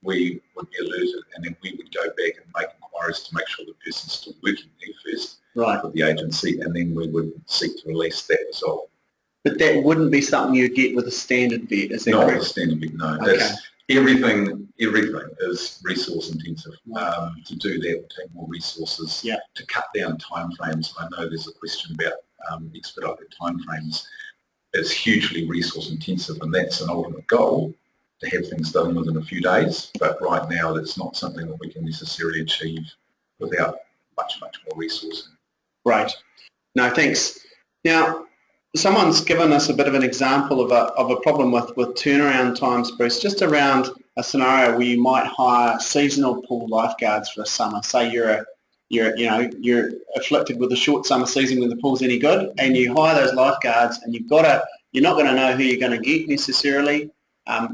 we would be alerted, and then we would go back and make inquiries to make sure the person's still working there first with the agency, and then we would seek to release that result. But that wouldn't be something you get with a standard vet, is that not correct? With a standard vet, no. Okay. That's, everything is resource intensive. To do that would take more resources to cut down time frames. I know there's a question about expedited time frames. It's hugely resource intensive, and that's an ultimate goal, to have things done within a few days, but right now that's not something that we can necessarily achieve without much more resourcing. Right. No, thanks. Now, someone's given us a bit of an example of a problem with turnaround times, Bruce, just around a scenario where you might hire seasonal pool lifeguards for the summer. Say you're afflicted with a short summer season when the pool's any good, and you hire those lifeguards, and you're not going to know who you're going to get necessarily.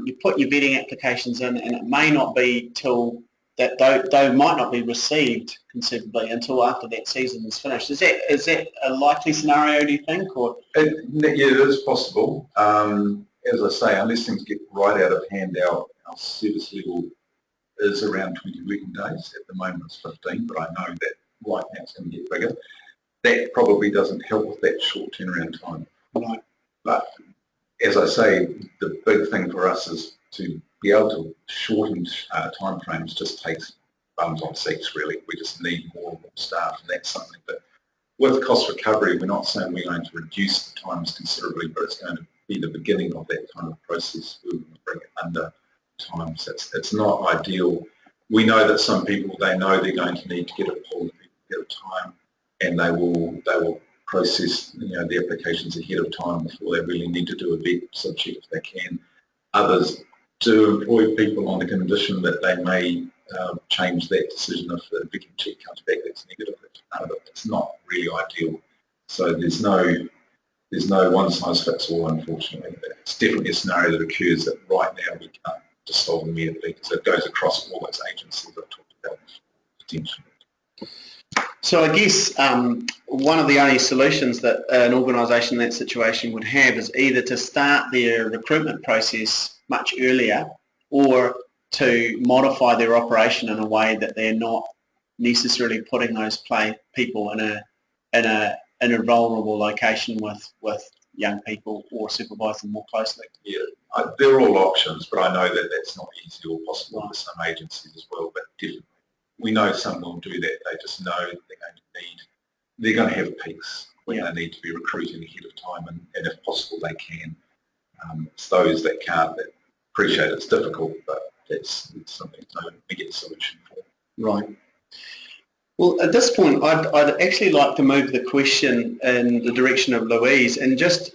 You put your vetting applications in, and it may not be till that they might not be received conceivably until after that season is finished. Is that a likely scenario, do you think? Or yeah, it is possible. As I say, unless things get right out of hand, our service level is around 20 working days. At the moment it's 15, but I know that right now it's going to get bigger. That probably doesn't help with that short turnaround time. Right. But as I say, the big thing for us is to be able to shorten time frames. Just takes bums on seats, really. We just need more and more staff, and that's something that, with cost recovery, we're not saying we're going to reduce the times considerably, but it's going to be the beginning of that kind of process. We're going to bring it under time. So it's not ideal. We know that some people, they know they're going to need to get a pool at a time, and they will process the applications ahead of time before they really need to do a vet sub-check if they can. Others do employ people on the condition that they may change that decision if the vetting check comes back that's negative. It's not really ideal. So there's no one size fits all, unfortunately. It's definitely a scenario that occurs that right now we can't just solve immediately, because it goes across all those agencies I've talked about potentially. So I guess one of the only solutions that an organisation in that situation would have is either to start their recruitment process much earlier, or to modify their operation in a way that they're not necessarily putting those people in a vulnerable location with young people, or supervise them more closely. Yeah, they're all options, but I know that that's not easy or possible for some agencies as well. But definitely, we know some will do that. They just know that they're going to have peaks when they need to be recruiting ahead of time, and if possible they can. It's those that can't, that appreciate it's difficult, but that's something to get a solution for. Right. Well, at this point, I'd actually like to move the question in the direction of Louise, and just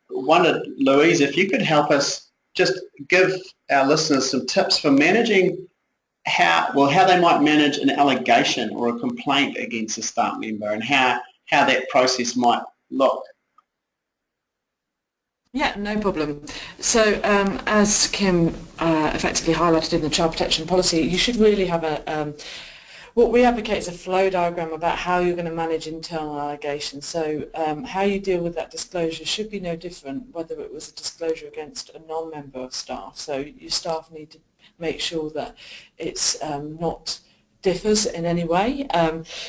wondered, Louise, if you could help us just give our listeners some tips for managing how they might manage an allegation or a complaint against a staff member, and how that process might look. Yeah, no problem. So as Kim effectively highlighted in the child protection policy, you should really have what we advocate is a flow diagram about how you're going to manage internal allegations. So how you deal with that disclosure should be no different whether it was a disclosure against a non-member of staff. So your staff need to make sure that it's not differs in any way.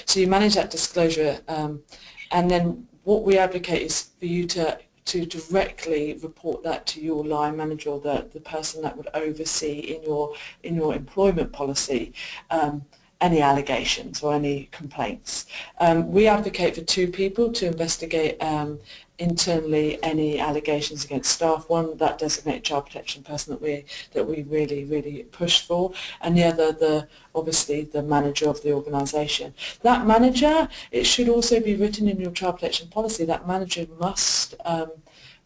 So you manage that disclosure, and then what we advocate is for you to directly report that to your line manager or the person that would oversee in your employment policy any allegations or any complaints. We advocate for 2 people to investigate internally any allegations against staff. One, that designated child protection person that we really push for, and the other, obviously the manager of the organisation. That manager, it should also be written in your child protection policy, that manager must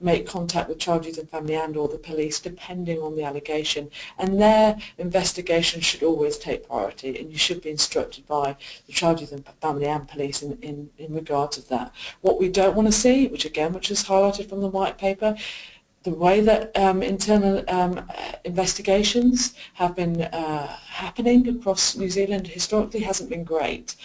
make contact with Child, Youth and Family and or the police depending on the allegation, and their investigation should always take priority, and you should be instructed by the Child, Youth and Family and police in regards of that. What we don't want to see, which is highlighted from the white paper, the way that internal investigations have been happening across New Zealand historically hasn't been great.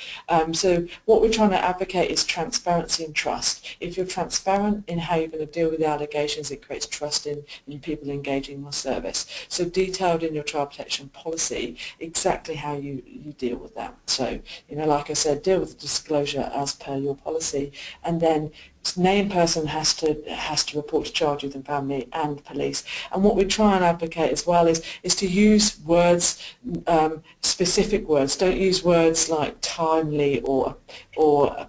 So what we're trying to advocate is transparency and trust. If you're transparent in how you're going to deal with the allegations, it creates trust in people engaging in your service. So detailed in your child protection policy exactly how you deal with that. So, like I said, deal with the disclosure as per your policy, and then named person has to report to Child, Youth and Family and police. And what we try and advocate as well is to use words, specific words. Don't use words like timely or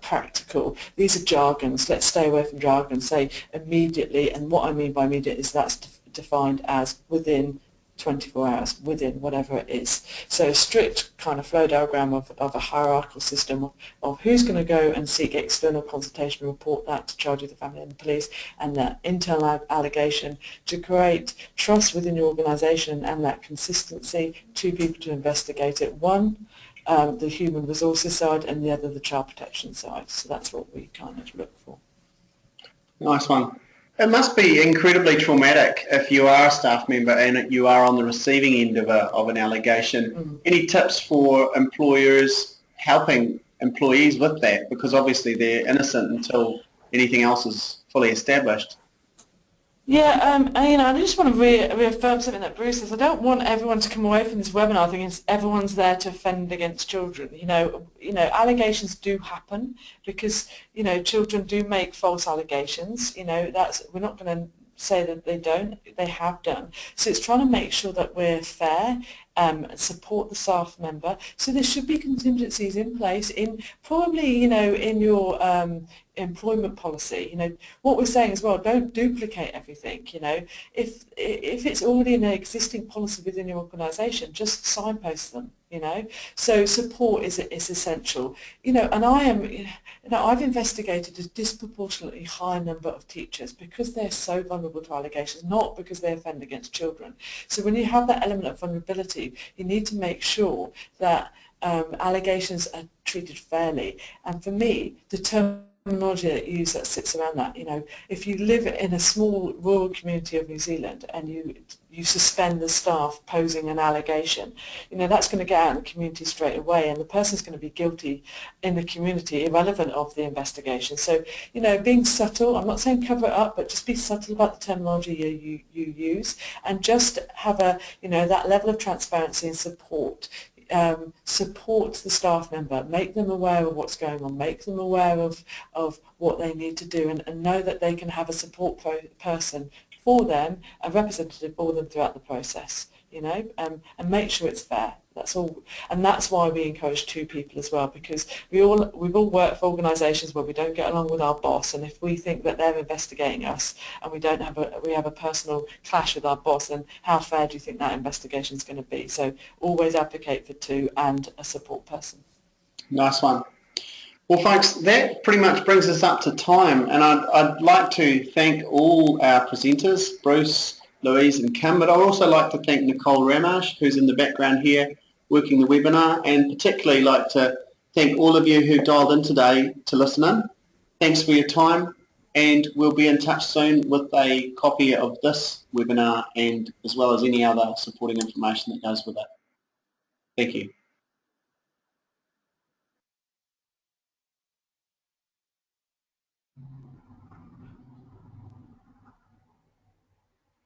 practical. These are jargons. Let's stay away from jargon. Say immediately, and what I mean by immediate is that's defined as within 24 hours, within whatever it is. So a strict kind of flow diagram of a hierarchical system of who's going to go and seek external consultation and report that to Child, Youth and Family and the police, and that internal allegation to create trust within your organisation and that consistency, 2 people to investigate it. One, the human resources side, and the other, the child protection side. So that's what we kind of look for. Nice one. It must be incredibly traumatic if you are a staff member and you are on the receiving end of an allegation. Mm-hmm. Any tips for employers helping employees with that? Because obviously they're innocent until anything else is fully established. Yeah, I just want to reaffirm something that Bruce says. I don't want everyone to come away from this webinar thinking everyone's there to offend against children. Allegations do happen because children do make false allegations. We're not going to say that they don't. They have done. So it's trying to make sure that we're fair. Support the staff member. So there should be contingencies in place in probably, in your employment policy. What we're saying as well, don't duplicate everything. If it's already in an existing policy within your organisation, just signpost them. So support is essential. And I've investigated a disproportionately high number of teachers because they're so vulnerable to allegations, not because they offend against children. So when you have that element of vulnerability, you need to make sure that allegations are treated fairly. And for me, the terminology that you use that sits around that, if you live in a small rural community of New Zealand and you suspend the staff posing an allegation, that's going to get out in the community straight away, and the person's going to be guilty in the community, irrelevant of the investigation. So, being subtle, I'm not saying cover it up, but just be subtle about the terminology you use, and just have that level of transparency and support. Support the staff member, make them aware of what's going on, make them aware of what they need to do, and know that they can have a support person for them, a representative for them throughout the process, and make sure it's fair. That's all, and that's why we encourage two people as well, because we've all worked for organisations where we don't get along with our boss, and if we think that they're investigating us and we have a personal clash with our boss, then how fair do you think that investigation is going to be? So always advocate for two and a support person. Nice one. Well, folks, that pretty much brings us up to time, and I'd like to thank all our presenters, Bruce, Louise and Kim, but I'd also like to thank Nicole Ramage, who's in the background here working the webinar, and particularly like to thank all of you who dialed in today to listen in. Thanks for your time, and we'll be in touch soon with a copy of this webinar and as well as any other supporting information that goes with it. Thank you.